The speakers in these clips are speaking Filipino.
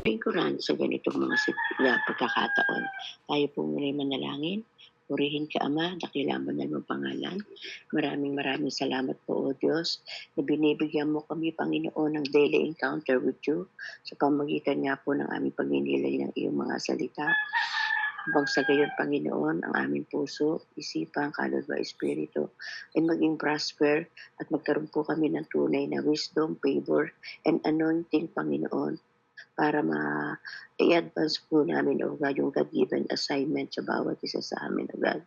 lingkuran sa ganitong mga pagkakataon. Tayo po muna'y manalangin. Purihin ka, Ama, dakilaman na mong pangalan. Maraming maraming salamat po, O Diyos, na binibigyan mo kami, Panginoon, ng daily encounter with you sa pamagitan nga po ng aming pagninilay ng iyong mga salita. Habang sa gayon, Panginoon, ang aming puso, isipan, kaluluwa, espiritu ay maging prosper at magkaroon po kami ng tunay na wisdom, favor, and anointing, Panginoon, para i-advance po namin, O God, yung God-given assignment sa bawat isa sa amin, O God.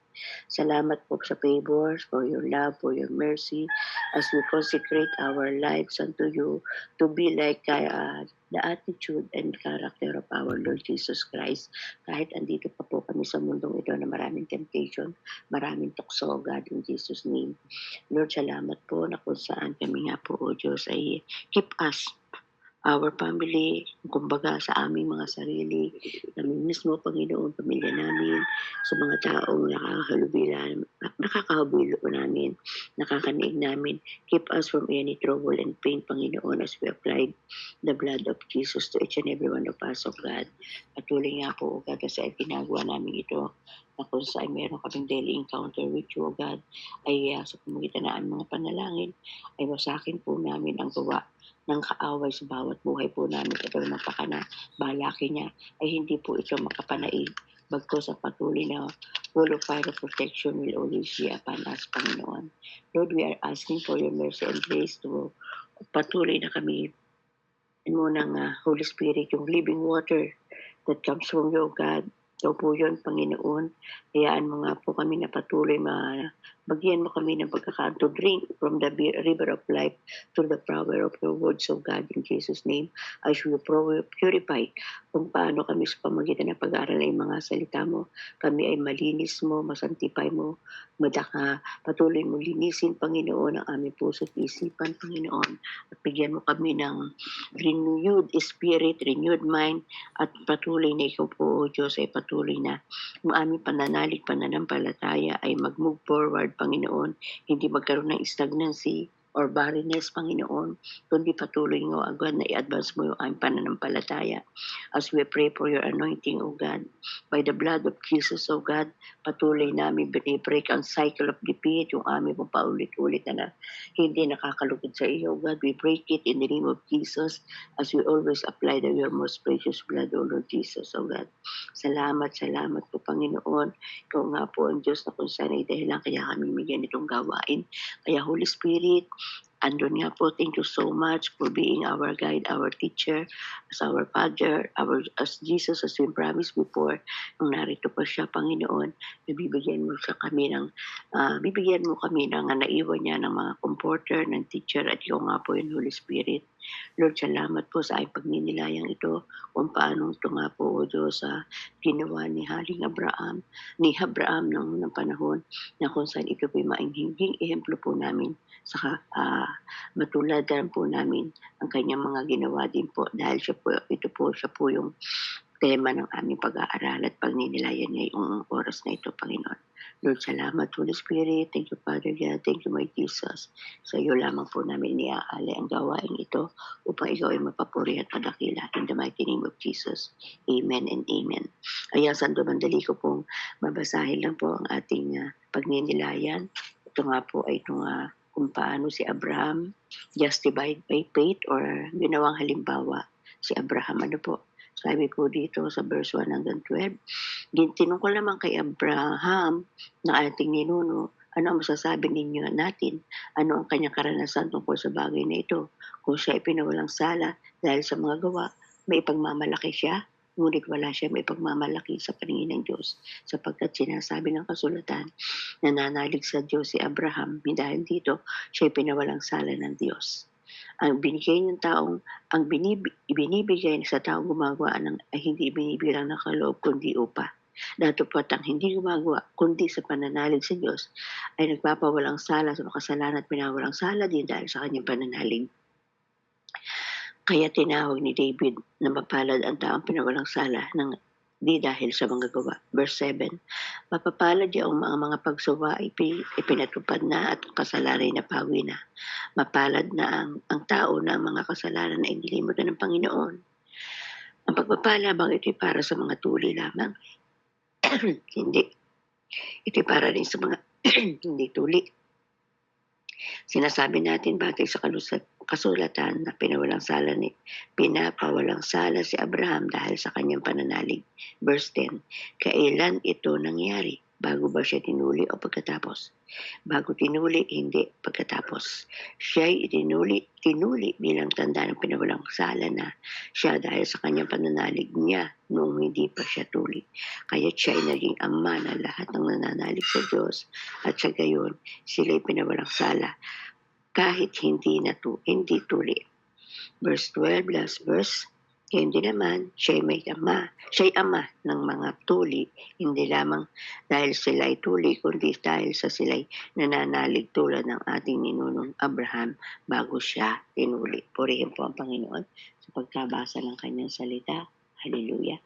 Salamat po sa favors, for your love, for your mercy, as we consecrate our lives unto you to be like the attitude and character of our Lord Jesus Christ. Kahit andito pa po kami sa mundong ito na maraming temptation, maraming tukso, O God, in Jesus' name. Lord, salamat po na kung saan kami nga po, O Diyos, ay keep us, our family, kumbaga sa aming mga sarili, kami mismo, Panginoon, pamilya namin, sa mga taong nakakahalubilo namin, nakakaniig namin. Keep us from any trouble and pain, Panginoon, as we applied the blood of Jesus to each and every one of us, O God. Patuloy nga po, O God, kasi ginagawa namin ito na kung saan meron kaming daily encounter with you, O God, ay sa pamagitan ng mga panalangin, ay wasakin po namin ang gawa ng kaaway sa bawat buhay po namin. Ito ng pakana, balaki niya, ay hindi po ito makapanaig. Bagko sa patuloy na full of fire of protection will always be upon us, Panginoon. Lord, we are asking for your mercy and grace to patuloy na kami mo ng Holy Spirit, yung living water that comes from you, God. So po yun, Panginoon. Hayaan mo nga po kami na patuloy bagyan mo kami ng pagkakaroon to drink from the river of life through the power of your words, of God, in Jesus' name, as we purify kung paano kami sa pamagitan ng pag-aaral ng mga salita mo, kami ay malinis mo, masantipay mo, patuloy mo linisin, Panginoon, ang aming puso at isipan, Panginoon, at bigyan mo kami ng renewed spirit, renewed mind, at patuloy na ikaw po, O Diyos, ay patuloy na ang aming pananalig, pananampalataya ay mag-move forward, Panginoon, hindi magkaroon ng stagnancy or barrenness, Panginoon, kundi patuloy ngo, agad na i-advance mo yung aming pananampalataya. As we pray for your anointing, O God, by the blood of Jesus, O God, patuloy namin binibreak ang cycle of defeat, yung aming pong paulit-ulit na hindi nakakalugod sa iyo, O God. We break it in the name of Jesus as we always apply your most precious blood, O Lord Jesus, O God. Salamat po, Panginoon. Ikaw nga po ang Diyos na kung saan ay dahilan kaya kami bigyan itong gawain. Kaya Holy Spirit, andun nga po, thank you so much for being our guide, our teacher, as our Father, as Jesus, as we promised before, nung narito pa siya, Panginoon, bibigyan mo kami ng naiwan niya ng mga comforter, ng teacher, at ikaw nga po yung Holy Spirit. Lord, salamat po sa aking pagninilayang ito, kung paano ito nga po, O Diyos, ginawa ni Abraham ng panahon, na kung saan ito po yung mainging ehemplo po namin sa matuladan po namin ang kanyang mga ginawa din po dahil siya po yung tema ng aming pag-aaral at pagninilayan ngayong oras na ito, Panginoon. Lord, salamat, Holy Spirit. Thank you, Father God. Thank you, my Jesus. Sa iyo lamang po namin iniaalay ang gawain ito upang ikaw ay mapapuri at madakila. In the mighty name of Jesus. Amen and amen. Kaya sando mandali ko pong mabasahin lang po ang ating pagninilayan. Ito nga po ay kung paano si Abraham justified by faith or ginawang halimbawa si Abraham. Ano po? Sabi po dito sa verse 1 hanggang 12, tinungkol naman kay Abraham na ating ninuno, ano ang masasabi natin? Ano ang kanyang karanasan tungkol sa bagay na ito? Kung siya ay pinawalang sala dahil sa mga gawa, may ipagmamalaki siya, ngunit wala siya may pagmamalaki sa paningin ng Diyos, sapagkat sinasabi ng kasulatan, nananalig sa Diyos si Abraham, dahil dito siya ay pinawalang sala ng Diyos. Ang binibigay sa taong gumagawa ay hindi binibilang ng kaloob kundi upa. Datapwat ang hindi gumagawa kundi sa pananalig sa Diyos ay nagpapawalang sala sa makasalanan at pinawalang sala din dahil sa kanyang pananalig. Kaya tinawag ni David na mapalad ang taong pinawalang sala di dahil sa mga gawa. Verse 7, mapapalad yung mga pagsuwa ay ipinatupad na at kasalanan ay napawi na. Mapalad na ang tao na ang mga kasalanan ay nilimutan ng Panginoon. Ang pagpapala bang ito'y para sa mga tuli lamang? Hindi. Ito'y para rin sa mga hindi tuli. Sinasabi natin batay sa kasulatan na pinapawalang sala si Abraham dahil sa kanyang pananalig. Verse 10, kailan ito nangyari? Bago ba siya tinuli o pagkatapos? Bago tinuli, hindi pagkatapos. Siya'y tinuli bilang tanda ng pinawalang sala na siya dahil sa kanyang pananalig niya noong hindi pa siya tuli. Kaya siya'y naging ama na lahat ng nananalig sa Diyos at sa gayon sila'y pinawalang sala kahit hindi tuli. Verse 12 last verse, hindi naman siya'y ama ng mga tuli, hindi lamang dahil sila ay tuli, kundi dahil sa sila'y nananalig tulad ng ating ninunong Abraham bago siya tinuli. Purihin po ang Panginoon sa pagkabasa ng kanyang salita. Hallelujah.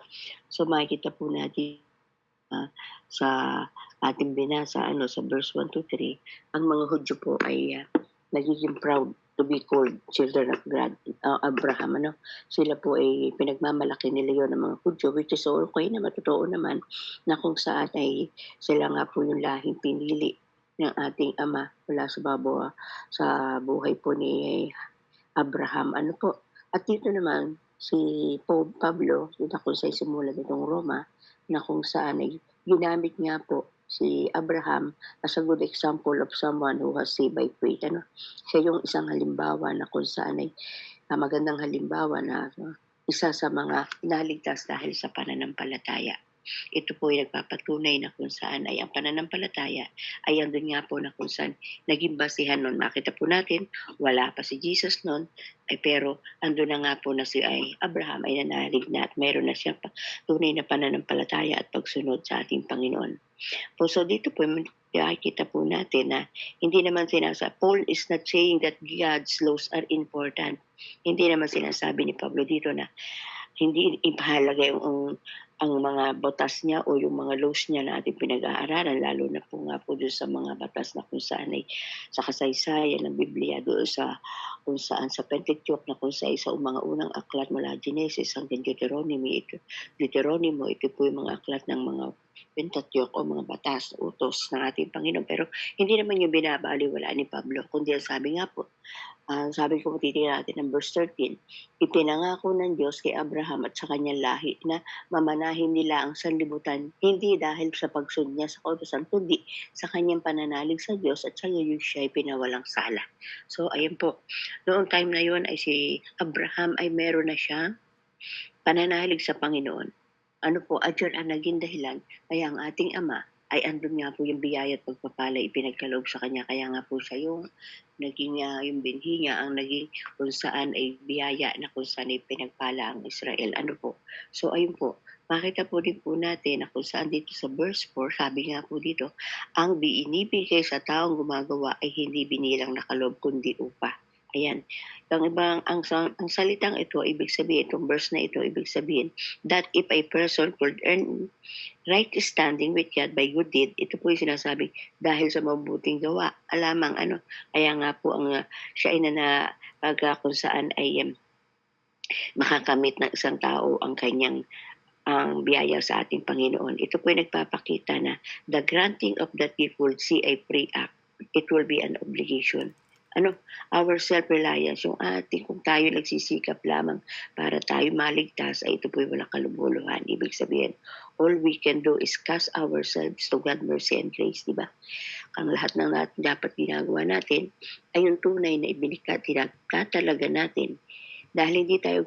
So makikita po natin sa ating binasa sa verse 1 to 3, ang mga Hudyo po ay nagiging proud to be called children of God, Abraham. Sila po ay pinagmamalaki nila yon ng mga Hudyo, which is okay na matotoo naman na kung saan ay sila nga po yung lahing pinili ng ating ama mula sa buhay po ni Abraham. At dito naman si Pope Pablo, dito kung sa simulan nitong Roma, na kung saan ay ginamit nga po si Abraham as a good example of someone who has saved by faith. Siya yung isang halimbawa na kung saan ay magandang halimbawa na isa sa mga naligtas dahil sa pananampalataya. Ito po ay nagpapatunay na kung saan ay ang pananampalataya ay andun nga po na kung saan naging basihan nun. Makita po natin, wala pa si Jesus nun, pero andun na nga po na si Abraham ay nanalig na at mayroon na siyang tunay na pananampalataya at pagsunod sa ating Panginoon. So dito po makikita po natin na hindi naman Paul is not saying that God's laws are important. Hindi naman sinasabi ni Pablo dito na hindi ipahalaga ang mga batas niya o yung mga laws niya na ating pinag-aaralan, lalo na po nga po doon sa mga batas na kung saan ay sa kasaysayan ng Biblia, doon sa kung saan sa Pentateuch na kung saan sa mga unang aklat mula Genesis hanggang Deuteronomy, ito po yung mga aklat ng mga Pentateuch o mga batas, utos ng ating Panginoon. Pero hindi naman yung binabaliwala ni Pablo, kundi sabi nga po, sabi ko titingnan natin ng verse 13, ipinangako ng Diyos kay Abraham at sa kanyang lahi na mamanahin nila ang sanlibutan, hindi dahil sa pagsunod niya sa kautusan, kundi sa kanyang pananalig sa Diyos at sa gayon siya ay pinawalang sala. So ayan po, noong time na yon ay si Abraham ay meron na siyang pananalig sa Panginoon. At yun ang naging dahilan kaya ang ating ama ay andun nga po yung biyaya at pagpapala ipinagkaloob sa kanya. Kaya nga po siya yung naging yung binhi niya ang naging kung saan ay biyaya na kung saan ay pinagpala ang Israel. So ayun po, makita po din po natin na kung saan dito sa verse 4, sabi nga po dito, ang binibigay sa taong gumagawa ay hindi binilang na kaloob kundi upa. Ayan. Ang salitang ito, ibig sabihin, itong verse na ito, ibig sabihin, that if a person could earn right standing with God by good deed, ito po yung sinasabi, dahil sa mabuting gawa, alamang kaya nga po siya ay kung saan ay makakamit ng isang tao ang kanyang ang biyaya sa ating Panginoon. Ito po ay nagpapakita na the granting of that gift will see a free act. It will be an obligation. Our self-reliance, yung kung tayo nagsisikap lamang para tayo maligtas, ay ito po yung walang kalubuluhan. Ibig sabihin, all we can do is cast ourselves to God, mercy and grace, di ba? Ang lahat ng dapat ginagawa natin ay yung tunay na tinatalaga natin. Dahil hindi tayo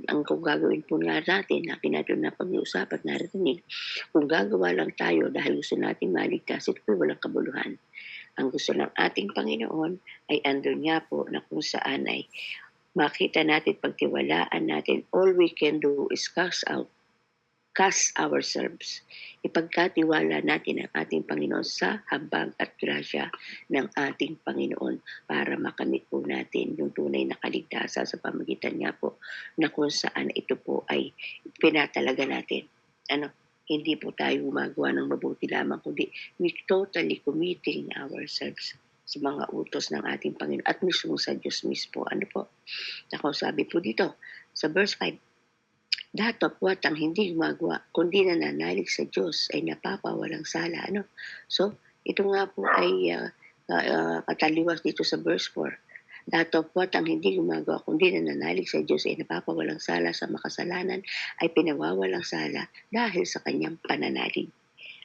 ang kung gagawin po nga natin, natin na pag-iusap at narinig, kung gagawa lang tayo dahil gusto natin maligtas, ito po walang kabuluhan. Ang gusto ng ating Panginoon ay andun nga po na kung saan ay makita natin, pagtiwalaan natin, all we can do is cast ourselves. Ipagkatiwala natin ang ating Panginoon sa habag at grasya ng ating Panginoon para makamit po natin yung tunay na kaligtasan sa pamagitan nga po na kung saan ito po ay pinatalaga natin. Hindi po tayo gumagawa ng mabuti lamang, kundi we totally committing ourselves sa mga utos ng ating Panginoon at mismo sa Diyos mismo. Sabi po dito sa verse 5, Datapwat ang hindi gumagawa kundi nananalig sa Diyos ay napapawalang sala. Ano? So, ito nga po ay kataliwas dito sa verse 4. Datapwat ang hindi gumagawa kundi nananalig sa Diyos ay napapawalang sala sa makasalanan ay pinawawalang sala dahil sa kanyang pananalig.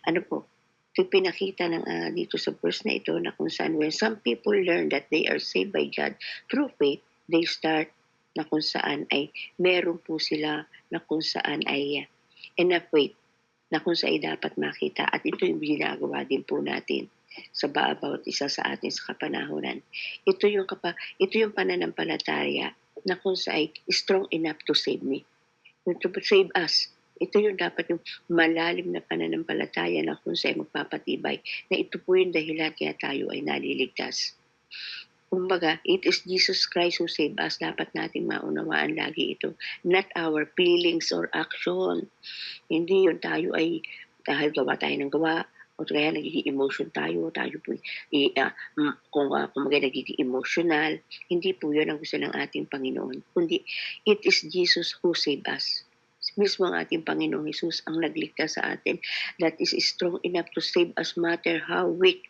Ano po? Ito pinakita ng dito sa verse na ito na kung saan when some people learn that they are saved by God through faith, they start na kung saan ay meron po sila na kung saan ay enough faith na kung saan ay dapat makita. At ito yung ginagawa din po natin sa bawat isa sa atin sa kapanahonan. Ito yung pananampalataya na kung saan ay strong enough to save me. To save us. Ito yung dapat yung malalim na pananampalataya na kung saan magpapatibay na ito po yung dahilan kaya tayo ay naliligtas. Kumbaga, it is Jesus Christ who saved us. Dapat nating maunawaan lagi ito. Not our feelings or action. Hindi yun tayo ay dahil gawa tayo ng gawa o kaya nagiging emotion tayo po kung nagiging emotional. Hindi po yun ang gusto ng ating Panginoon. Kundi, it is Jesus who saved us. Mismo ang ating Panginoong Jesus ang nagligtas sa atin that is strong enough to save us matter how weak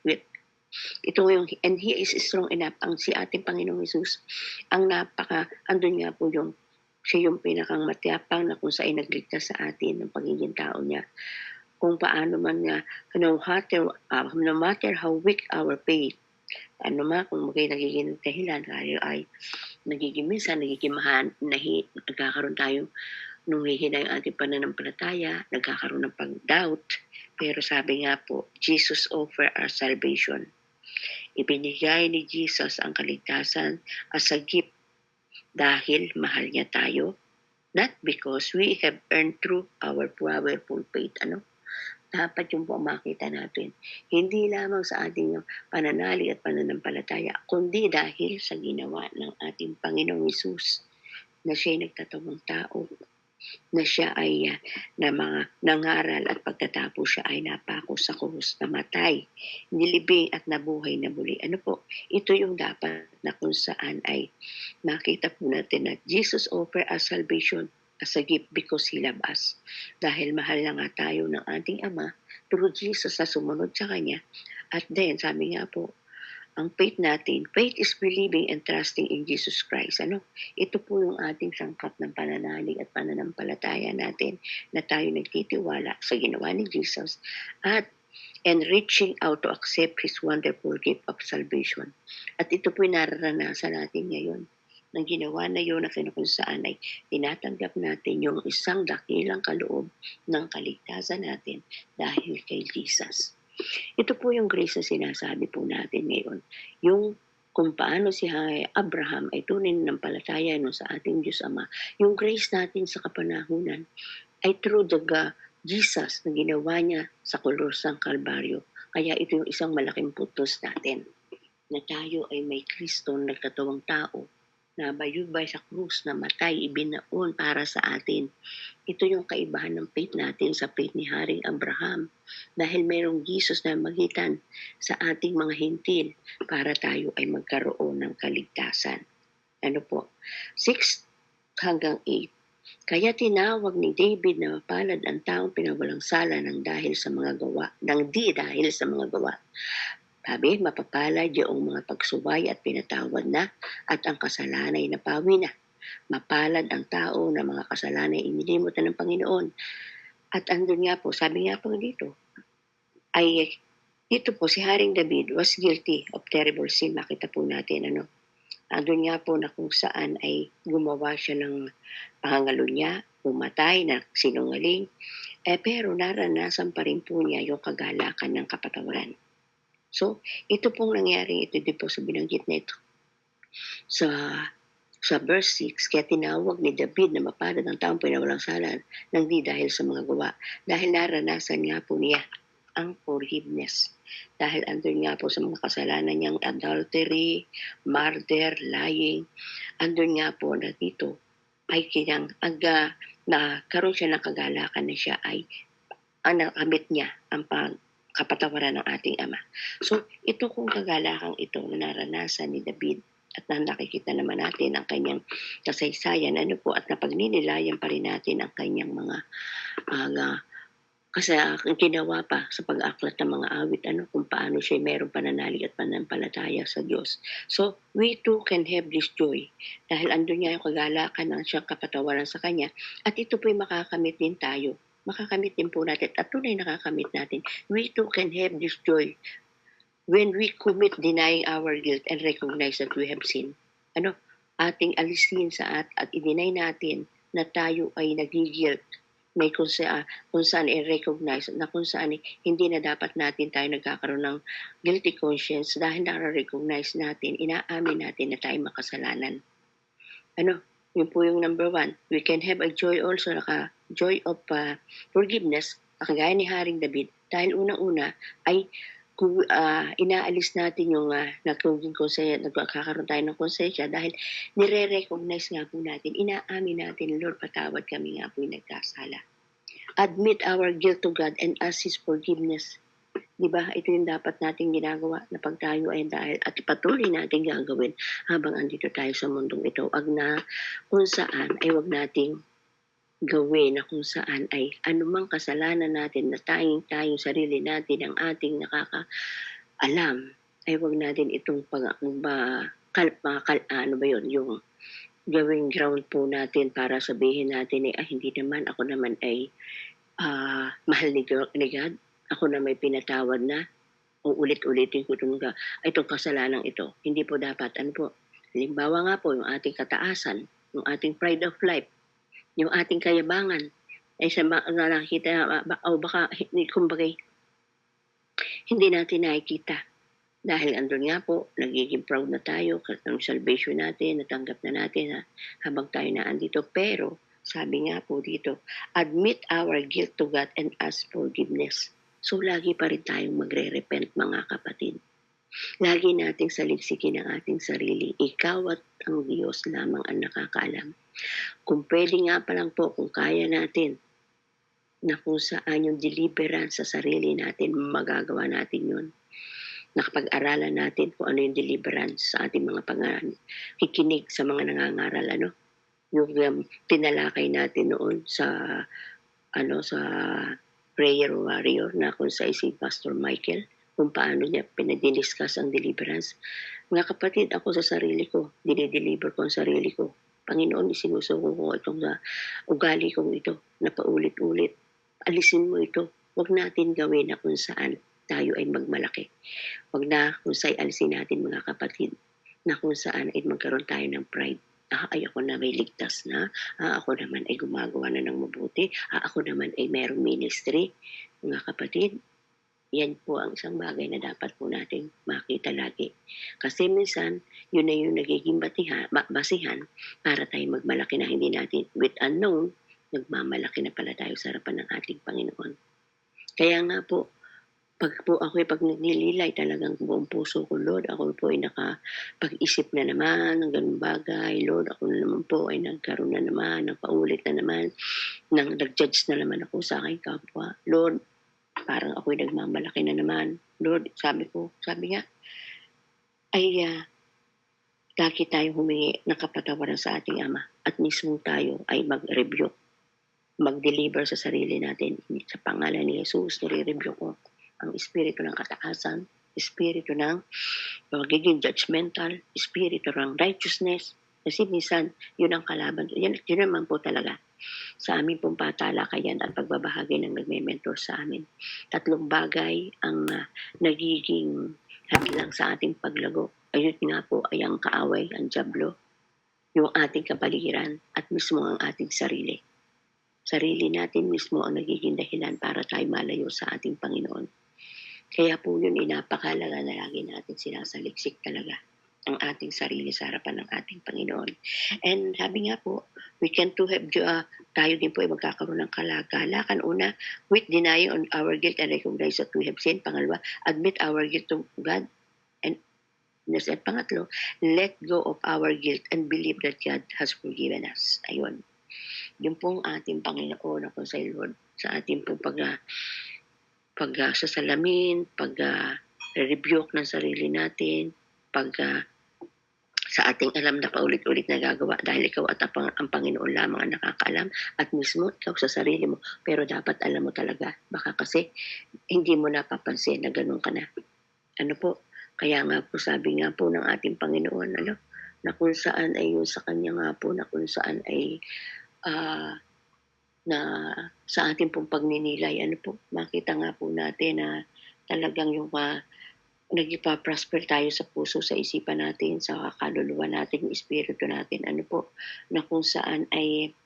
ito yung, and He is strong enough, ang si ating Panginoong Jesus, andun nga po yung, siya yung pinakang matiyapang na kung saan nagligtas sa atin ng pagiging tao niya. Kung paano man nga, no matter how weak our faith, kung nagiging dahilan, ay nagiging nagkakaroon tayo nung hihina yung ating pananampalataya, nagkakaroon ng pag-doubt, pero sabi nga po, Jesus offer our salvation. Ibinigay ni Jesus ang kaligtasan as a gift dahil mahal niya tayo, not because we have earned through our powerful faith. Dapat yung po makita natin. Hindi lamang sa ating pananalig at pananampalataya, kundi dahil sa ginawa ng ating Panginoong Jesus na siya'y nagtatawang tao, na siya ay nangaral at pagkatapos siya ay napako sa krus, namatay, nilibing at nabuhay na muli. Ito yung dapat na kung saan ay makita po natin na Jesus offer us salvation as a gift because He loved us. Dahil mahal na nga tayo ng ating Ama through Jesus sa sumunod sa Kanya. At then, sabi nga po, ang faith natin, faith is believing and trusting in Jesus Christ. Ito po yung ating sangkap ng pananalig at pananampalataya natin na tayo nagtitiwala sa ginawa ni Jesus at reaching out to accept His wonderful gift of salvation. At ito po yung nararanasan natin ngayon ng ginawa na yun na kung saan ay tinatanggap natin yung isang dakilang kaloob ng kaligtasan natin dahil kay Jesus. Ito po yung grace na sinasabi po natin ngayon. Yung kung paano si Abraham ay tunay ng palataya sa ating Diyos Ama. Yung grace natin sa kapanahunan ay through the Jesus na ginawa niya sa krus ng Kalbaryo. Kaya ito yung isang malaking putos natin na tayo ay may Kristo nagkatawang tao na bayubay sa krus na matay ibinaon para sa atin. Ito yung kaibahan ng faith natin sa faith ni Haring Abraham dahil mayroong Jesus na magitan sa ating mga hintil para tayo ay magkaroon ng kaligtasan. 6 hanggang 8. Kaya tinawag ni David na mapalad ang taong pinawalang sala ng dahil sa mga gawa, ng di dahil sa mga gawa. Sabi, mapapalad yung mga pagsubay at pinatawad na at ang kasalanan ay napawi na. Mapalad ang tao na mga kasalanan ay inilimutan ng Panginoon. At andun nga po, sabi nga po dito, ay dito po si Haring David was guilty of terrible sin. Makita po natin andun nga po na kung saan ay gumawa siya ng pangangalunya, pumatay na sinungaling, pero naranasan pa rin po niya yung kagalakan ng kapatawaran. So, ito pong nangyari, ito din po sa binanggit na ito. Sa verse 6, kaya tinawag ni David na mapalad ang taong pinawalang sala ng di dahil sa mga gawa. Dahil naranasan nga po niya ang forgiveness. Dahil andun nga po sa mga kasalanan niyang adultery, murder, lying, andun nga po na dito ay nakaroon siya ng kagalakan na siya ay nakamit niya ang kapatawaran ng ating Ama. So, ito kung kagalakang ito na naranasan ni David at nakikita naman natin ang kanyang kasaysayan, at napagninilayan pa rin natin ang kanyang mga kasi ang ginawa pa sa pag-aklat ng mga awit, kung paano siya mayroong pananalig at pananampalataya sa Diyos. So, we too can have this joy dahil andun niya yung kagalakan ng siyang kapatawaran sa Kanya, at ito po'y makakamit din tayo. Makakamit din po natin at tunay nakakamit natin. We too can have this joy when we commit denying our guilt and recognize that we have sinned. Ating alisin at i-deny natin na tayo ay nag-guilt, may kung saan i-recognize na kung saan hindi na dapat natin tayo nagkakaroon ng guilty conscience dahil na-recognize natin, inaamin natin na tayo makasalanan. Yun po yung number 1. We can have a joy also, joy of forgiveness, kagaya ni Haring David, dahil unang-una ay inaalis natin yung nagkakaroon tayo ng konsensya dahil nire-recognize nga po natin, inaamin natin, Lord, patawad kami nga po yung nagkasala. Admit our guilt to God and ask His forgiveness. Diba? Ito yung dapat nating ginagawa na pag tayo ay dahil at patuloy natin gagawin habang andito tayo sa mundong ito. Kung saan ay wag nating gawin na kung saan ay anumang kasalanan natin na tayong sarili natin ang ating nakakaalam, ay wag natin itong yung gawing ground po natin para sabihin natin hindi naman, ako naman ay mahal ni God, ako na may pinatawad na, uulit-ulitin ko itong kasalanan ito. Hindi po dapat, halimbawa nga po yung ating kataasan, yung ating pride of life, yung ating kayabangan, ay sa nakikita, o baka, kumbaga, hindi natin nakikita. Dahil andun nga po, nagiging proud na tayo, ng salvation natin, natanggap na natin habang tayo na andito. Pero, sabi nga po dito, admit our guilt to God and ask forgiveness. So, lagi pa rin tayong magre-repent, mga kapatid. Lagi nating saliksikin ang ating sarili. Ikaw at ang Diyos lamang ang nakakaalam. Kung pwede nga pa lang po, kung kaya natin, na kung saan yung deliverance sa sarili natin, magagawa natin yun. Nakapag-aralan natin kung ano yung deliverance sa ating mga kikinig sa mga nangangaral, yung tinalakay natin noon sa prayer warrior na kung sa si Pastor Michael, kung paano niya pinadidiscuss ang deliverance. Mga kapatid, ako sa sarili ko, dinideliver ko ang sarili ko. Panginoon, isinusuko ko itong ugali kong ito na paulit-ulit. Alisin mo ito. Huwag natin gawin na kung saan tayo ay magmalaki. Huwag na kung saan alisin natin, mga kapatid, na kung saan ay magkaroon tayo ng pride. Ay ako na may ligtas na. Ako naman ay gumagawa na ng mabuti. Ako naman ay merong ministry. Mga kapatid, yan po ang isang bagay na dapat po nating makita lagi. Kasi minsan, yun na yung nagiging basihan para tayo magmalaki na hindi natin with unknown, nagmamalaki na pala tayo sa harapan ng ating Panginoon. Kaya nga po, pag nililay talagang buong puso ko, Lord, ako po ay nakapag-isip na naman ng ganung bagay. Lord, ako na naman po ay nagkaroon na naman, ng paulit na naman, nag-judge na naman ako sa aking kapwa. Lord, parang ako'y nagmamalaki na naman. Lord, sabi nga, ay lagi tayong humingi ng kapatawaran sa ating Ama at mismo tayo ay mag-rebuke, mag-deliver sa sarili natin. Sa pangalan ni Jesus, nire-rebuke ko ang espiritu ng kataasan, espiritu ng pagiging judgmental, espiritu ng righteousness. Kasi minsan, yun ang kalaban. Yun naman po talaga sa aming pong patalakayan at pagbabahagi ng nagme-mentor sa amin. 3 bagay ang nagiging hadlang sa ating paglago. Ayun nga po ay ang kaaway, ang dyablo, yung ating kapaligiran at mismo ang ating sarili. Sarili natin mismo ang nagiging dahilan para tayo malayo sa ating Panginoon. Kaya po yun, napakalaga na lagi natin sinasaliksik talaga ang ating sarili sa harapan ng ating Panginoon. And sabi nga po, we can to have tayo din po ay magkakaroon ng kalagalakan. Una, with denying on our guilt and recognize that we have sinned. Pangalawa, admit our guilt to God. And pangatlo, let go of our guilt and believe that God has forgiven us. Ayun. Yun pong ating Panginoon ako sa Lord sa ating pong sasalamin, rebuke ng sarili natin, sa ating alam na paulit-ulit nagagawa dahil ikaw at ang Panginoon lamang ang nakakaalam at mismo ikaw sa sarili mo. Pero dapat alam mo talaga, baka kasi hindi mo napapansin na ganun ka na. Ano po, kaya nga po sabi nga po ng ating Panginoon, ano, na kung saan ay yung sa kanya nga po, na kung saan ay ah, na sa ating pong pagninilay, ano po, makita nga po natin na talagang yung nagpa-prosper tayo sa puso, sa isipan natin, sa kaluluwa natin, yung espiritu natin, ano po, na kung saan ay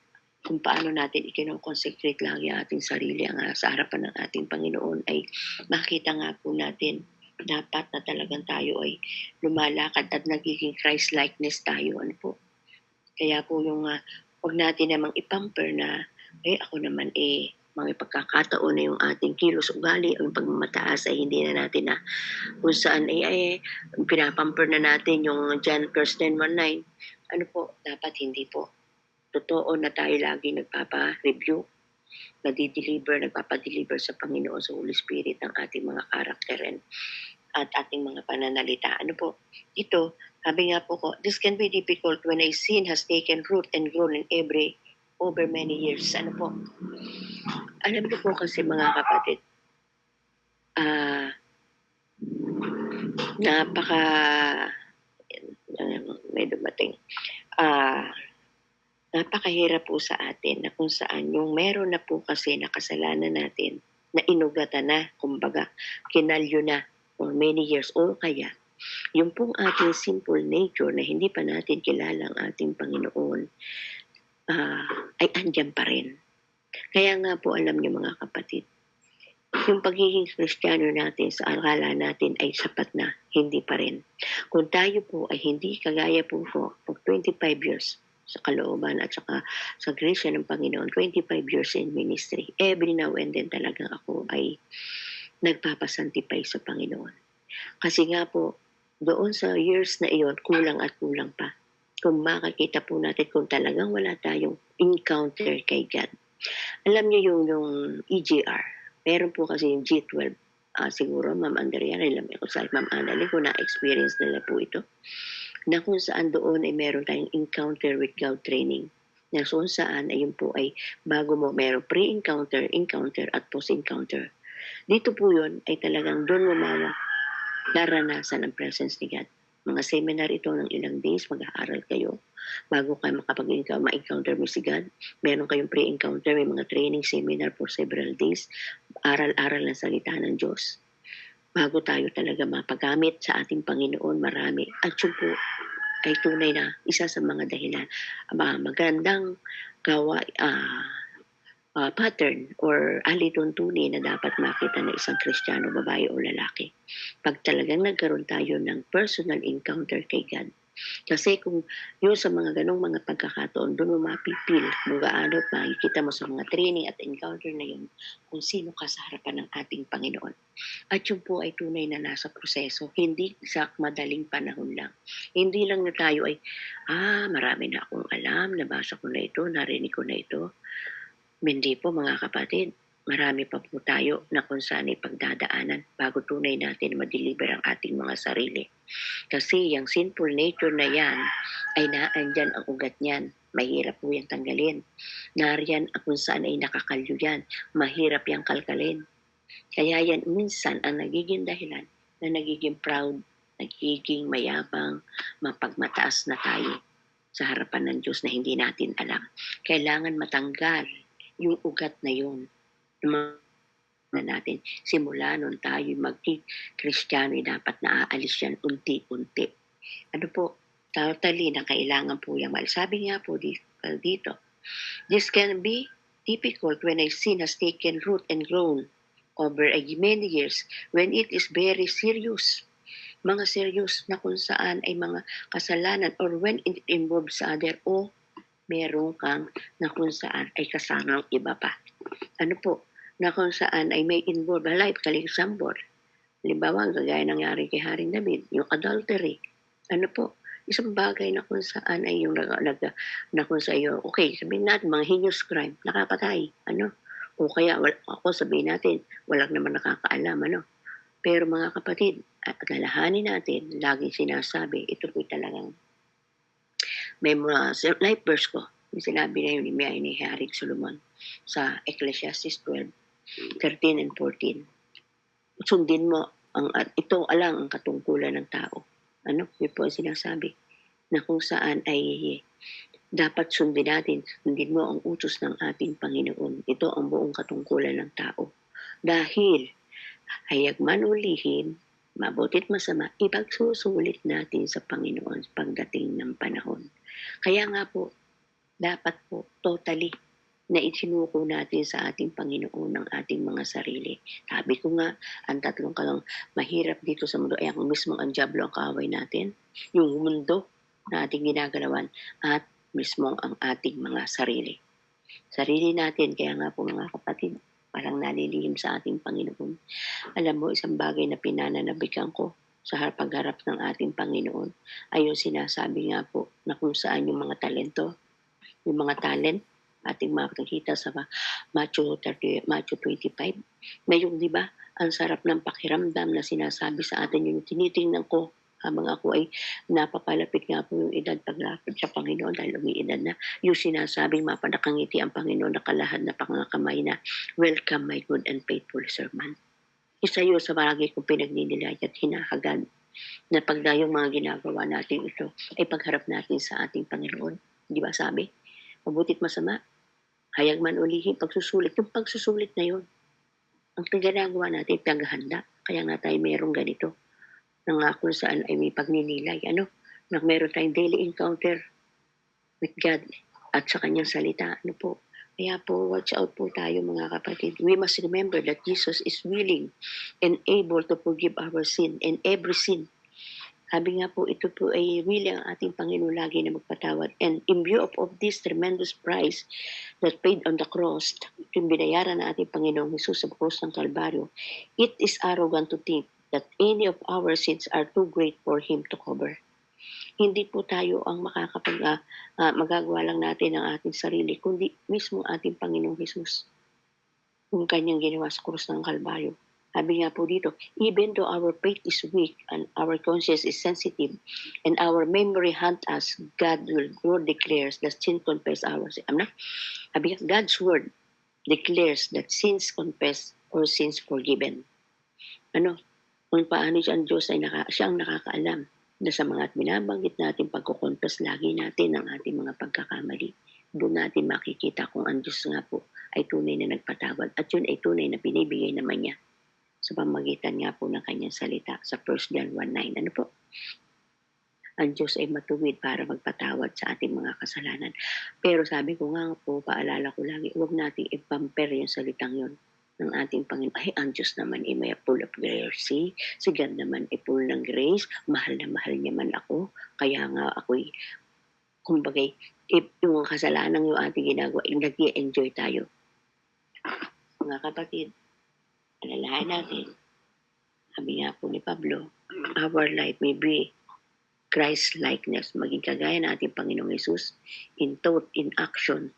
kung paano natin ikino-consecrate lagi ang ating sarili sa harapan ng ating Panginoon ay makita nga po natin dapat na talagang tayo ay lumalakad at nagiging Christ-likeness tayo. Ano po? Kaya po yung wag natin namang ipamper na ako naman mga pagkakataon na yung ating kilos ugali, ang pagmamataas ay hindi na natin na kung saan pinapamper na natin yung John 10:19. Ano po, dapat hindi po. Totoo na tayo lagi nagpapa-review, nagpapa-deliver sa Panginoon sa Holy Spirit ang ating mga karakter at ating mga pananalita. Ano po, ito, sabi nga po ko, this can be difficult when a sin has taken root and grown in over many years. Ano po, alam niyo po kasi mga kapatid, napaka, may dumating, napakahirap po sa atin na kung saan yung meron na po kasi na kasalanan natin na inugatan na, kumbaga, kinalyo na for many years o kaya yung pong ating simple nature na hindi pa natin kilala ang ating Panginoon ay andyan pa rin. Kaya nga po alam niyo mga kapatid, yung pagiging Kristiyano natin sa akala natin ay sapat na, hindi pa rin. Kung tayo po ay hindi kagaya po for 25 years sa kalooban at saka sa grace ng Panginoon, 25 years in ministry, every now and then talagang ako ay nagpapasantipay sa Panginoon. Kasi nga po, doon sa years na iyon, kulang at kulang pa. Kung makakita po natin kung talagang wala tayong encounter kay God. Alam niyo yung EGR, meron po kasi yung G12. Siguro, Ma'am Andrea, alam ko sa Ma'am Annalyn kung na-experience nila po ito, na kung saan doon ay meron tayong encounter with God training. Na kung saan ay yun po ay bago mo meron pre-encounter, encounter at post-encounter. Dito po yun ay talagang doon mo naranasan ang presence ni God. Mga seminar ito ng ilang days, mag-aaral kayo bago kayo ma-encounter mo si God. Meron kayong pre-encounter, may mga training seminar for several days, aral-aral ng salita ng Diyos. Bago tayo talaga mapagamit sa ating Panginoon, marami. At yun po ay tunay na isa sa mga dahilan. Magandang gawa, pattern or alituntunin na dapat makita ng isang Kristiyano, babae o lalaki. Pag talagang nagkaroon tayo ng personal encounter kay God. Kasi kung yun sa mga ganong mga pagkakataon, doon mo mapipil kung gaano makikita mo sa mga training at encounter na yun kung sino ka sa harapan ng ating Panginoon. At yun po ay tunay na nasa proseso, hindi sa madaling panahon lang. Hindi lang na tayo ay, marami na akong alam, nabasa ko na ito, narinig ko na ito. Hindi po mga kapatid, marami pa po tayo na kung saan ay pagdadaanan bago tunay natin ma-deliver ang ating mga sarili. Kasi yung sinful nature na yan ay naandyan ang ugat niyan. Mahirap po yung tanggalin. Nariyan kung saan ay nakakalyo yan. Mahirap yung kalkalin. Kaya yan minsan ang nagiging dahilan na nagiging proud, nagiging mayabang, mapagmataas na tayo sa harapan ng Diyos na hindi natin alam. Kailangan matanggal yung ugat na yun na natin. Simula nun tayo mag-Kristiyano, dapat naaalis yan unti-unti. Ano po, totally na kailangan po yung mal. Sabi nga po dito, this can be difficult when a sin has taken root and grown over many years when it is very serious. Mga serious na kung saan ay mga kasalanan or when it involves other o meron kang na kung saan ay kasama ang iba pa. Ano po, na kung saan ay may involved life, kalisambor. Halimbawa, gagaya nangyari kay Haring David, yung adultery. Ano po, isang bagay na kung saan ay yung na kung saan yung, okay, sabihin natin, mga heinous crime, nakapatay, ano? O kaya, ako sabihin natin, walang naman nakakaalam, ano? Pero mga kapatid, at alalahanin natin, laging sinasabi, ito po talagang May mga life verse ko, yung sinabi na yun ni Haring Solomon sa Ecclesiastes 12:13 and 14. Sundin mo ito alang ang katungkulan ng tao. Ano? Yun po ang sinasabi na kung saan ay dapat sundin mo ang utos ng ating Panginoon. Ito ang buong katungkulan ng tao. Dahil hayag man o lihim, mabutit masama, ipagsusulit natin sa Panginoon pagdating ng panahon. Kaya nga po, dapat po totally na isinuko natin sa ating Panginoon ang ating mga sarili. Sabi ko nga, ang tatlong kalang mahirap dito sa mundo ay ang mismong ang diablo ang kaaway natin, yung mundo na ating ginagalawan, at mismong ang ating mga sarili. Sarili natin, kaya nga po mga kapatid, parang nalilihim sa ating Panginoon. Alam mo, isang bagay na pinananabikan ko sa pagharap ng ating Panginoon ay yung sinasabi nga po na kung saan yung mga talento, yung mga talent, ating makikita sa Matthew 25, na yung di ba, ang sarap ng pakiramdam na sinasabi sa atin yung tinitingnan ko habang ako ay napapalapit nga po yung edad paglapit sa Panginoon dahil umiidad na, yung sinasabing mapadakangiti ang Panginoon nakalahad na pangakamay na, welcome my good and faithful servant. Isa yun sa bagay kong pinagninilay at hinahagad na pagda yung mga ginagawa natin ito ay pagharap natin sa ating Panginoon. Di ba sabi? Mabutit masama, hayag man o lihim, pagsusulit. Yung pagsusulit na yun, ang ginagawa natin, paghahanda. Kaya nga tayo mayroong ganito. Nang kung saan ay may pagninilay. Na meron tayong daily encounter with God at sa kanyang salita. Kaya po, watch out po tayo mga kapatid. We must remember that Jesus is willing and able to forgive our sin and every sin. Sabi nga po, ito po ay willing ang ating Panginoon lagi na magpatawad. And in view of this tremendous price that paid on the cross, yung binayaran na ating Panginoong Jesus sa cross ng Kalbaryo, it is arrogant to think that any of our sins are too great for Him to cover. Hindi po tayo ang magagawa lang natin ang ating sarili, kundi mismo ating Panginoong Jesus. Yung kanyang ginawa sa krus ng Kalbaryo. Sabi nga po dito, even though our faith is weak and our conscience is sensitive and our memory haunt us, God's word declares that sin confess our sin. Sabi nga, God's word declares that sins confessed or sins forgiven. Kung paano siya ang Diyos ay siyang nakakaalam na sa mga binabanggit natin pagkukonfess lagi natin ang ating mga pagkakamali. Doon natin makikita kung ang Diyos nga po ay tunay na nagpatawad at yun ay tunay na binibigay naman niya sa pamagitan nga po ng kanyang salita sa 1 John 1:9. Ang Diyos ay matuwid para magpatawad sa ating mga kasalanan. Pero sabi ko nga po, paalala ko lagi, huwag nating ipamper yung salitang yun ng ating Panginoon. Ay, ang Diyos naman ay may full of grace. Si God naman ay full ng grace. Mahal na mahal niya man ako. Kaya nga ako'y, kumbagay, yung kasalanan yung ating ginagawa, nag-i-enjoy tayo. Mga kapatid, alalahanin natin, sabi nga po ni Pablo, our life may be Christ-likeness, maging kagaya ng ating Panginoong Jesus in thought, in action.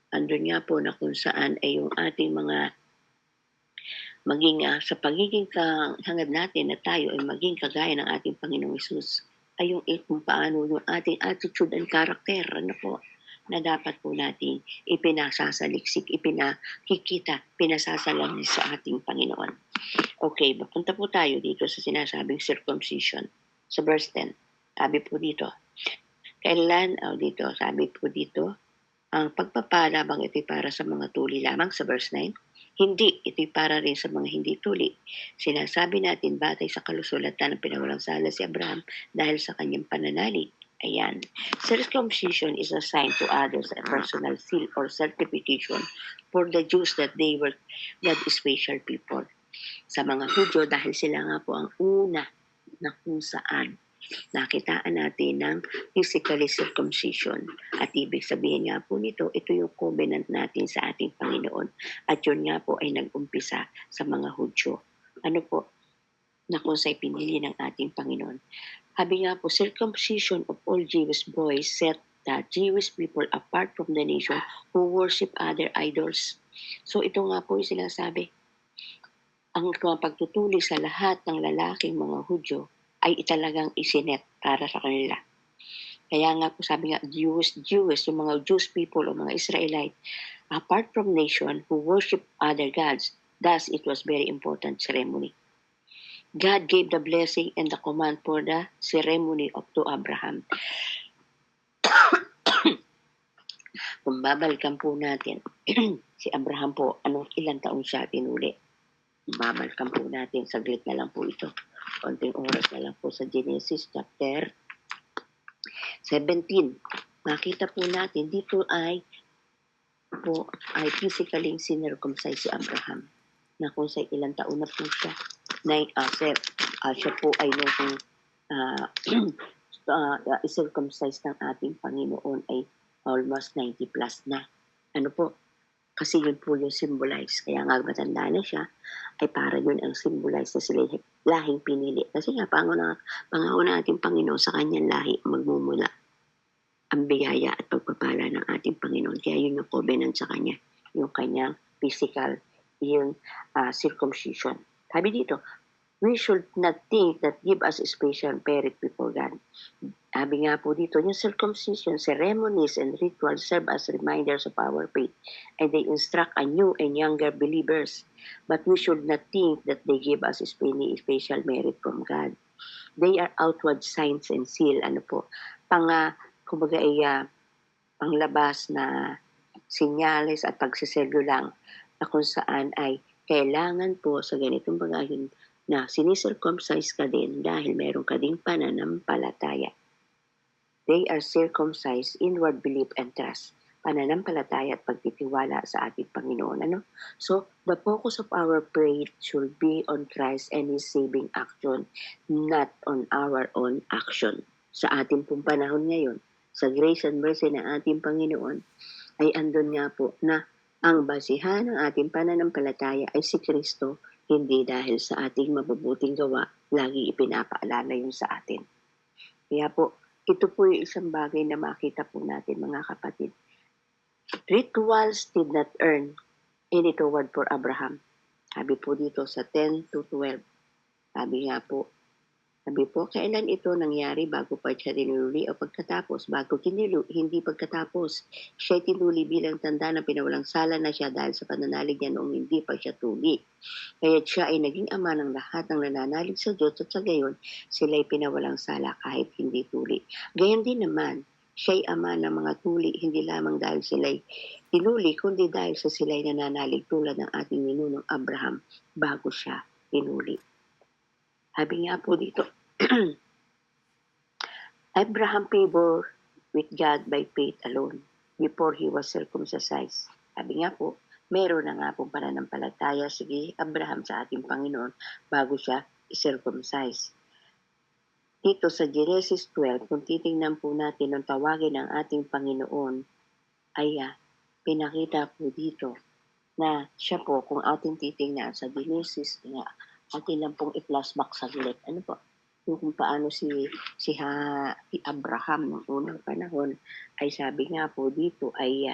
Andun nga po na kung saan ay yung ating mga maging sa pagiging hangad natin na tayo ay maging kagaya ng ating Panginoong Jesus ay yung kung paano yung ating attitude and character, na dapat po nating ipinasasaliksik, ipinakikita, pinasasalamin sa ating Panginoon. Okay, papunta po tayo dito sa sinasabing circumcision. Sa verse 10, sabi po dito, sabi po dito, ang pagpapala bang ito'y para sa mga tuli lamang sa verse 9? Hindi, ito'y para rin sa mga hindi tuli. Sinasabi natin batay sa kalusulatan ng pinawalang sala si Abraham dahil sa kanyang pananalig. Ayan. Circumcision is a sign to others, a personal seal or certification for the Jews that they were God's special people. Sa mga Hudyo, dahil sila nga po ang una na kung saan nakitaan natin ng physically circumcision. At ibig sabihin nga po nito, ito yung covenant natin sa ating Panginoon. At yun nga po ay nag-umpisa sa mga Hudyo. Na kung sa'y pinili ng ating Panginoon. Sabi nga po, circumcision of all Jewish boys set the Jewish people apart from the nation who worship other idols. So ito nga po yung sinasabi. Ang pagtutuli sa lahat ng lalaking mga Hudyo ay talagang isinet para sa kanila. Kaya nga po sabi nga, Jews, yung mga Jewish people o mga Israelite, apart from nation who worship other gods, thus it was very important ceremony. God gave the blessing and the command for the ceremony of to Abraham. Kung babalikan po natin, si Abraham po, ilang taon siya tinuli? Babalikan po natin, saglit na lang po ito. Konting oras na lang po sa Genesis chapter 17. Makita po natin, dito ay physically sinercumcise si Abraham. Na kung sa ilang taon na po siya. Siya po ay nung circumcised ng ating Panginoon ay almost 90 plus na. Ano po? Kasi yun po yung symbolize. Kaya nga matanda na siya, ay para yun ang symbolize na sila lahing pinili. Kasi nga, pangako na ating Panginoon sa kanyang lahi magmumula ang biyaya at pagpapala ng ating Panginoon. Kaya yun yung covenant sa kanya. Yung kanyang physical, yung circumcision. Sabi dito, we should not think that give us a special merit before God. Sabi nga po dito, yung circumcision, ceremonies, and rituals serve as reminders of our faith, and they instruct a new and younger believers. But we should not think that they give us any special merit from God. They are outward signs and seal, panglabas na sinyales at pagsiselyo lang na kung saan ay kailangan po sa ganitong bagay na sinicircumcise ka din dahil meron ka ding pananampalataya. They are circumcised inward belief and trust. Pananampalataya at pagtitiwala sa ating Panginoon. So, the focus of our faith should be on Christ and His saving action, not on our own action. Sa ating pong panahon ngayon, sa grace and mercy ng ating Panginoon, ay andun nga po na ang basihan ng ating pananampalataya ay si Kristo, hindi dahil sa ating mabubuting gawa, lagi ipinapaalala yun sa atin. Kaya po, ito po yung isang bagay na makita po natin mga kapatid. Rituals did not earn any reward for Abraham. Sabi po dito sa 10 to 12. Sabi po, kailan ito nangyari bago pa siya tinuli o pagkatapos? Hindi pagkatapos. Siya tinuli bilang tanda na pinawalang sala na siya dahil sa pananalig niya noong hindi pa siya tuli. Kaya siya ay naging ama ng lahat ng nananalig sa Diyos at sa gayon, sila ay pinawalang sala kahit hindi tuli. Gayon din naman, siya ay ama ng mga tuli, hindi lamang dahil sila ay tinuli, kundi dahil sa sila ay nananalig tulad ng ating ninunong Abraham bago siya tinuli. Sabi nga po dito, Abraham favored with God by faith alone before he was circumcised. Sabi nga po, meron na nga pong pananampalataya si Abraham sa ating Panginoon bago siya i-circumcise. Dito sa Genesis 12, kung titingnan po natin ang tawagin ng ating Panginoon, ay pinakita po dito na siya po, kung ating titingnan sa Genesis, atin lang pong i-flashback saglit. Kung paano si Abraham noong unang panahon ay sabi nga po dito ay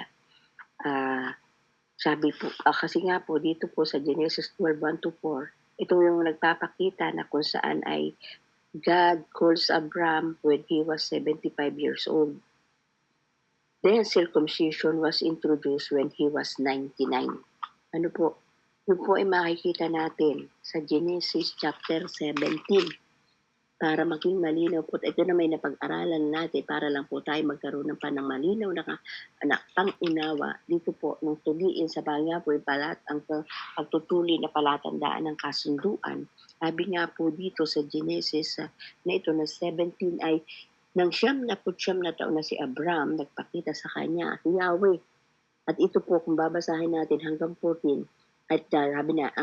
kasi nga po dito po sa Genesis 12:1-4, ito yung nagpapakita na kung saan ay God calls Abraham when he was 75 years old. Then circumcision was introduced when he was 99. Yun po ay makikita natin sa Genesis chapter 17. Para maging malinaw po, ito na may napag-aralan natin para lang po tayo magkaroon ng panang malinaw na pang-unawa dito po nung tuliin sa bagay po ang pagtutuli na palatandaan ng kasunduan. Sabi nga po dito sa Genesis na ito na 17 ay nang 79 na taon na si Abraham, nagpakita sa kanya si Yahweh. At ito po kung babasahin natin hanggang 14 at sabi na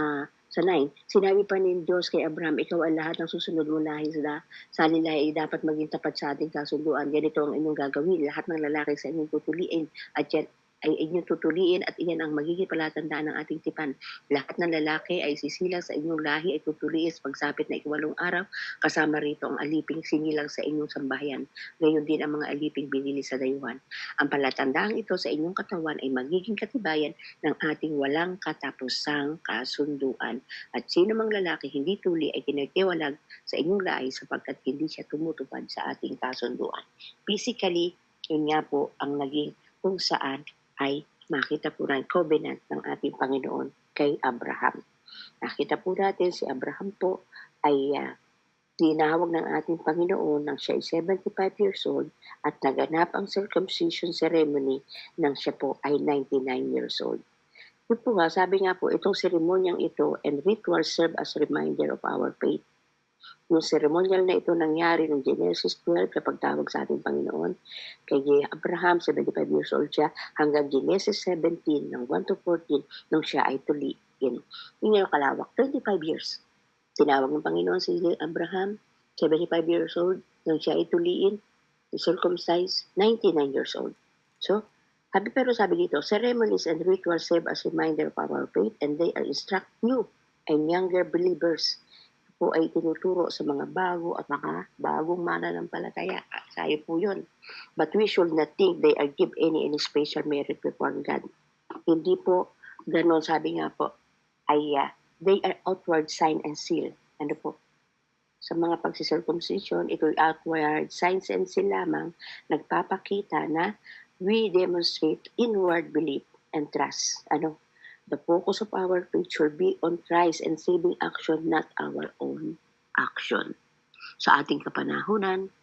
sa 9, sinabi pa ni Diyos kay Abraham, ikaw ang lahat ng susunod mo lahi sa lahi ay dapat maging tapat sa ating kasunduan. Ganito ang inyong gagawin. Lahat ng lalaki sa inyong tutuliin at yan ay inyong tutuliin at iyan ang magiging palatandaan ng ating tipan. Lahat ng lalaki ay sisilang sa inyong lahi ay tutuliin sa pagsapit na ikawalong araw, kasama rito ang aliping sinilang sa inyong sambahayan. Gayon din ang mga aliping binili sa dayuhan. Ang palatandaan ito sa inyong katawan ay magiging katibayan ng ating walang katapusang kasunduan. At sino mang lalaki hindi tuli ay tinitiwalag sa inyong lahi sapagkat hindi siya tumutupad sa ating kasunduan. Physically, yun nga po ang naging kung saan ay makita po ng covenant ng ating Panginoon kay Abraham. Nakita po natin si Abraham po ay tinawag ng ating Panginoon nang siya ay 75 years old at naganap ang circumcision ceremony nang siya po ay 99 years old. Yun po nga, sabi nga po, itong seremonyang ito and rituals serve as reminder of our faith. Yung ceremonial na ito nangyari ng Genesis 12 kapag tawag sa ating Panginoon. Kay Abraham, 75 years old siya, hanggang Genesis 17, ng 1 to 14, nung siya ay tuliin. Yun yung kalawak, 25 years. Tinawag ng Panginoon si Abraham, 75 years old, nung siya ay tuliin, circumcised, 99 years old. So, pero sabi dito, ceremonies and rituals serve as reminder of our faith and they are instruct new and younger believers po ay tinuturo sa mga bago at mga bagong mananampalataya. Sayo po yun. But we should not think they are give any special merit before God. Hindi po ganon, sabi nga po, ay they are outward sign and seal. Ano po? Sa mga pagsisircumcision, ito'y outward signs and seal lamang, nagpapakita na we demonstrate inward belief and trust. Ano? The focus of our faith should be on Christ and saving action, not our own action. Sa ating kapanahunan,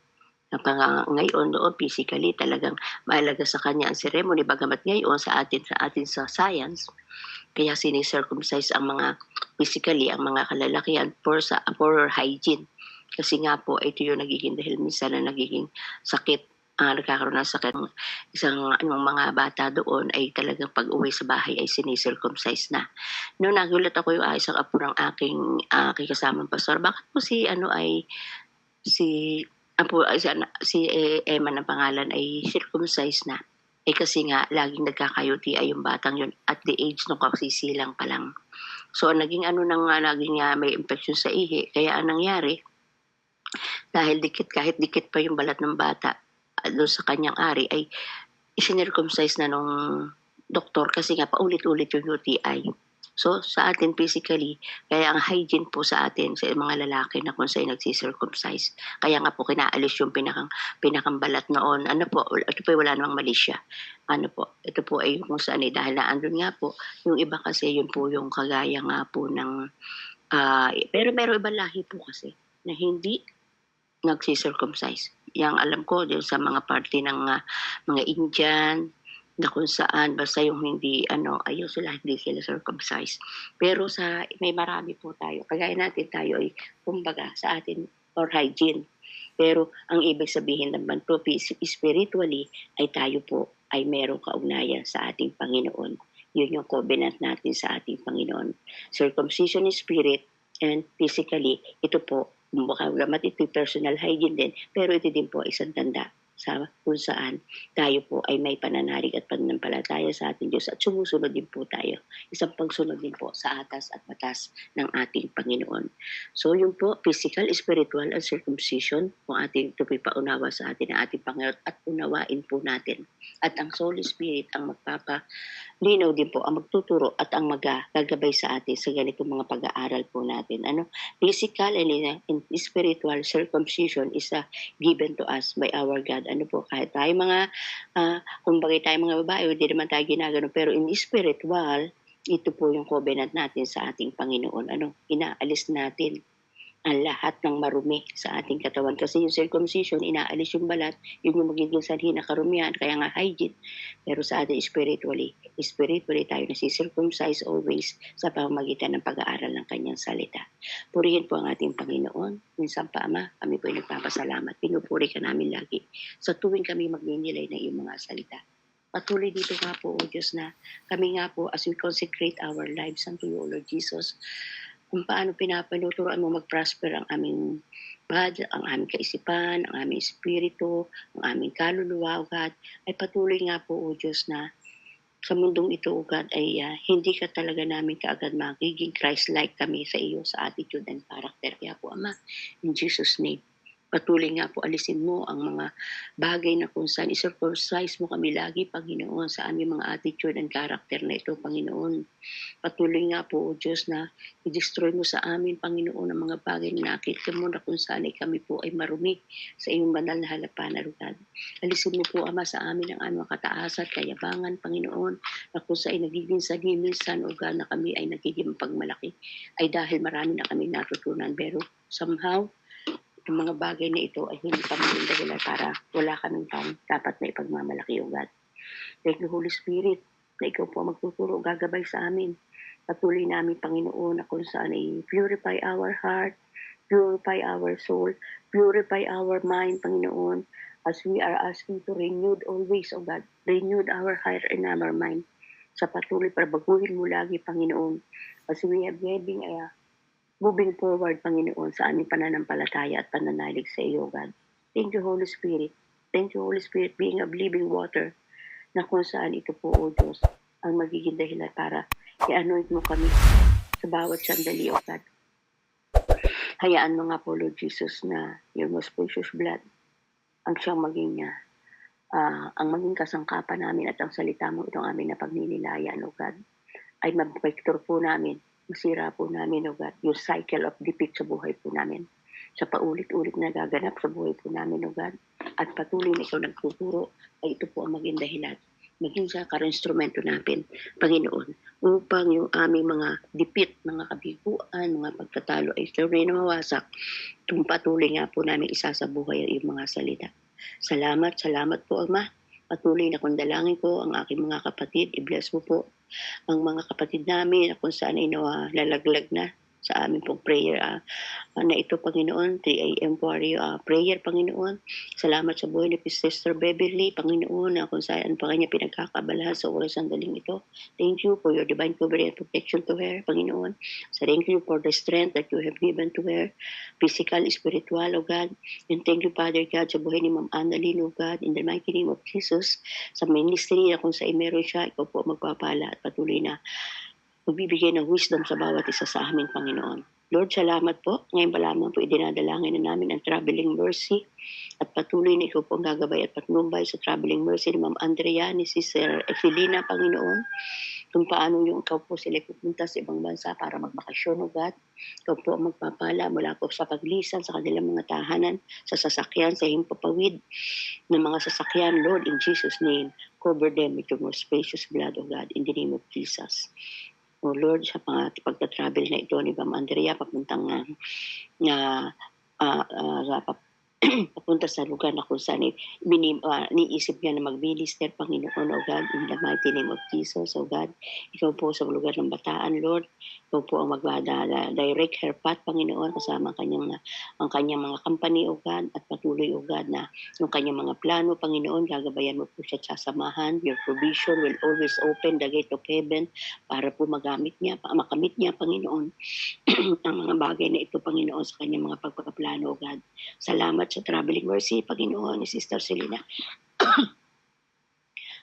ngayon doon physically talagang mahalaga sa kanya ang ceremony, bagamat ngayon sa atin sa science, kaya sinicircumcise ang mga physically, ang mga kalalakihan for hygiene. Kasi nga po, ito yung nagiging dahil minsan na nagiging sakit, nagkakaroon ng sakit ng isang mga bata doon ay talagang pag-uwi sa bahay ay sinicircumcise na. Noong nagulat ako yung isang apo ng aking kasamang pastor, bakit po si Emma ng pangalan ay circumcised na? Kasi nga laging nagkakayuti ay yung batang yun at the age ng kagsisilang pa lang. So naging naging may infection sa ihi, kaya ang nangyari, dahil kahit dikit pa yung balat ng bata doon sa kanyang ari, ay isinircumcise na nung doktor kasi nga paulit-ulit yung UTI. So sa atin physically, kaya ang hygiene po sa atin sa mga lalaki na kung sa'yo nagsisircumcise, kaya nga po kinaalis yung pinakang balat noon. Ito po wala namang mali siya. Ito po ay kung saan dahil na andun nga po, yung iba kasi yun po yung kagaya nga po ng, pero meron ibang lahi po kasi na hindi nagsisircumcise. Yang alam ko din sa mga party ng mga Indian na kung saan basta yung hindi hindi sila circumcise. Pero may marami po tayo. Kagaya natin tayo ay kumbaga sa atin or hygiene. Pero ang ibig sabihin naman po spiritually ay tayo po ay merong kaugnayan sa ating Panginoon. Yun yung covenant natin sa ating Panginoon. Circumcision is spirit and physically, ito po bagamat ito'y personal hygiene din, pero ito din po isang tanda sa kung saan tayo po ay may pananalig at pananampalataya sa ating Diyos at sumusunod din po tayo. Isang pagsunod din po sa atas at batas ng ating Panginoon. So yun po, physical, spiritual, and circumcision, kung ating ito po'y paunawa sa atin ng ating Panginoon at unawain po natin. At ang Holy Spirit ang linaw din po ang magtuturo at ang magagabay sa atin sa ganitong mga pag-aaral po natin. Physical and spiritual circumcision is given to us by our God. Kahit tayo kumbaga tayo mga babae, hindi naman tayo ginagano, pero in spiritual, ito po yung covenant natin sa ating Panginoon. Inaalis natin ang lahat ng marumi sa ating katawan. Kasi yung circumcision, inaalis yung balat, yun yung magiging sanhi na karumihan, kaya nga hygiene. Pero sa ating spiritually tayo nasi-circumcise always sa pamamagitan ng pag-aaral ng kanyang salita. Purihin po ang ating Panginoon. Minsan pa, Ama, kami po ay nagpapasalamat. Pinupuri ka namin lagi sa tuwing kami magninilay ng iyong mga salita. Patuloy dito nga po, O Diyos, na kami nga po as we consecrate our lives unto you, O Lord Jesus, kung paano pinapanuturoan mo mag-prosper ang aming body, ang aming kaisipan, ang aming espiritu, ang aming kaluluwa, O God, ay patuloy nga po, O Diyos, na sa mundong ito, O God, ay hindi ka talaga namin kaagad magiging Christ-like kami sa iyo sa attitude and character. Kaya po, Ama, in Jesus' name, patuloy nga po alisin mo ang mga bagay na kung saan i-circumcise mo kami lagi, Panginoon, sa aming mga attitude and character na ito, Panginoon. Patuloy nga po, O Diyos, na i-destroy mo sa amin, Panginoon, ang mga bagay na nakita mo na kung saan ay kami po ay marumi sa iyong banal na harapan, O God. Alisin mo po, Ama, sa amin ang aming kataasan, kayabangan, Panginoon, na kung saan ay nagiging sagimisan, O God, na kami ay nagiging pagmalaki, ay dahil marami na kami natutunan. Pero somehow, yung mga bagay na ito ay hindi kami dahilan para wala kaming dapat na ipagmamalaki, O God. Thank you, Holy Spirit, na ikaw po magtuturo, gagabay sa amin. Patuloy namin, Panginoon, na kung saan ay purify our heart, purify our soul, purify our mind, Panginoon, as we are asking to renewed always, O God, renewed our heart and our mind. Sa patuloy, para baguhin mo lagi, Panginoon, as we have been moving forward, Panginoon, sa aming pananampalataya at pananalig sa iyo, God. Thank you, Holy Spirit. Thank you, Holy Spirit, being of living water, na kung saan ito po, O Diyos, ang magiging dahilan para i-anoint mo kami sa bawat sandali, O God. Hayaan mo nga po, Lord Jesus, na your most precious blood ang siyang maging ang maging kasangkapan namin at ang salita mo itong aming napagninilayan, O God, ay mag-vector po namin, masira po namin, O God, yung cycle of defeat sa buhay po namin. Sa paulit-ulit na gaganap sa buhay po namin, O God, at patuloy na ikaw nagtuturo, ay ito po ang maging dahilan, maging sa instrumento natin, Panginoon, upang yung aming mga defeat, mga kabiguan, mga pagkatalo ay tuloy na mawasak, kung patuloy nga po namin isa sa buhay yung mga salita. Salamat po, Ama. Patuloy na kung dalangin ko ang aking mga kapatid, i-bless mo po ang mga kapatid namin na kung saan ay nalalaglag na sa aming pong prayer na ito, Panginoon, 3 a.m. prayer, Panginoon. Salamat sa buhay ni Sister Beverly, Panginoon, na kung saan pa kanya pinagkakabalahan sa oras ng daling ito. Thank you for your divine covering and protection to her, Panginoon. Thank you for the strength that you have given to her, physical, spiritual, O God. And thank you, Father God, sa buhay ni Ma'am Annalyn, O God, in the mighty name of Jesus, sa ministry na kung saan meron siya, ikaw po magpapala at patuloy na magbibigay ng wisdom sa bawat isa sa amin, Panginoon. Lord, salamat po. Ngayon pa lamang po idinadalangin na namin ang traveling mercy at patuloy na ikaw po ang gagabay at patnumbay sa traveling mercy ni Ma'am Andrea, ni Sister Evelina, Panginoon, kung paano yung ikaw po sila pupunta sa ibang bansa para magbakasyon, O God. Ikaw po ang magpapala mula po sa paglisan sa kanilang mga tahanan, sa sasakyan, sa himpapawid ng mga sasakyan, Lord, in Jesus' name, cover them with your most precious blood, O God, in the name of Jesus. O Lord, sa mga pagta-travel na ito ni Ma'am Andrea, papuntang papunta sa lugar na kung saan niisip niya na mag-minister, Panginoon, O God, in the mighty name of Jesus, O God. Ikaw po sa lugar ng Bataan, Lord. Ikaw po ang direct her path, Panginoon, kasama ang kanyang mga company, O God, at patuloy, O God, na yung kanyang mga plano, Panginoon, gagabayan mo po siya at sasamahan. Your provision will always open the gate of heaven para po makamit niya, Panginoon, ang mga bagay na ito, Panginoon, sa kanyang mga pagpaplano, O God. Salamat sa traveling mercy, Panginoon, ni Sister Selena.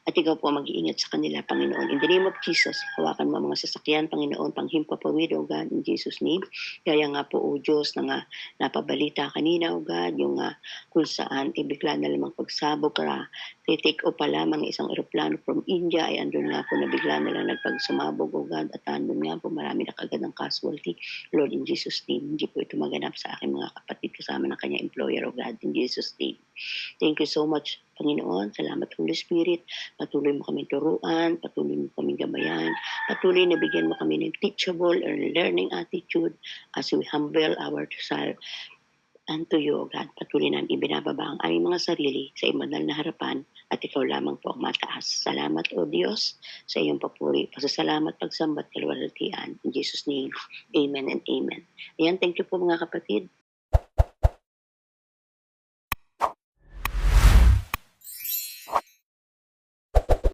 At ikaw po mag-iingat sa kanila, Panginoon. In the name of Jesus, hawakan mo mga sasakyan, Panginoon, panghimpapawid, O God, in Jesus' name. Kaya nga po, O Diyos, na napabalita kanina, O God, yung kung saan bigla na lamang pagsabog take off pa lamang isang eroplano from India, ay andun nga po na bigla na lang nagpagsumabog, O God, at andun nga po marami na kagad ng casualty. Lord, in Jesus' name, hindi po ito maganap sa aking mga kapatid kasama ng kanyang employer, O God, in Jesus' name. Thank you so much, Panginoon. Salamat, Holy Spirit. Patuloy mo kami turuan, patuloy mo kami gabayan, patuloy na bigyan mo kami ng teachable or learning attitude as we humble ourselves unto you, O God. Patuloy namin ibinababa ang aming mga sarili sa imanal na harapan at ikaw lamang po ang mataas. Salamat, O Diyos, sa iyong papuri, pasasalamat, pagsambat, kalwalhatian. In Jesus' name, amen and amen. Ayan, thank you po mga kapatid.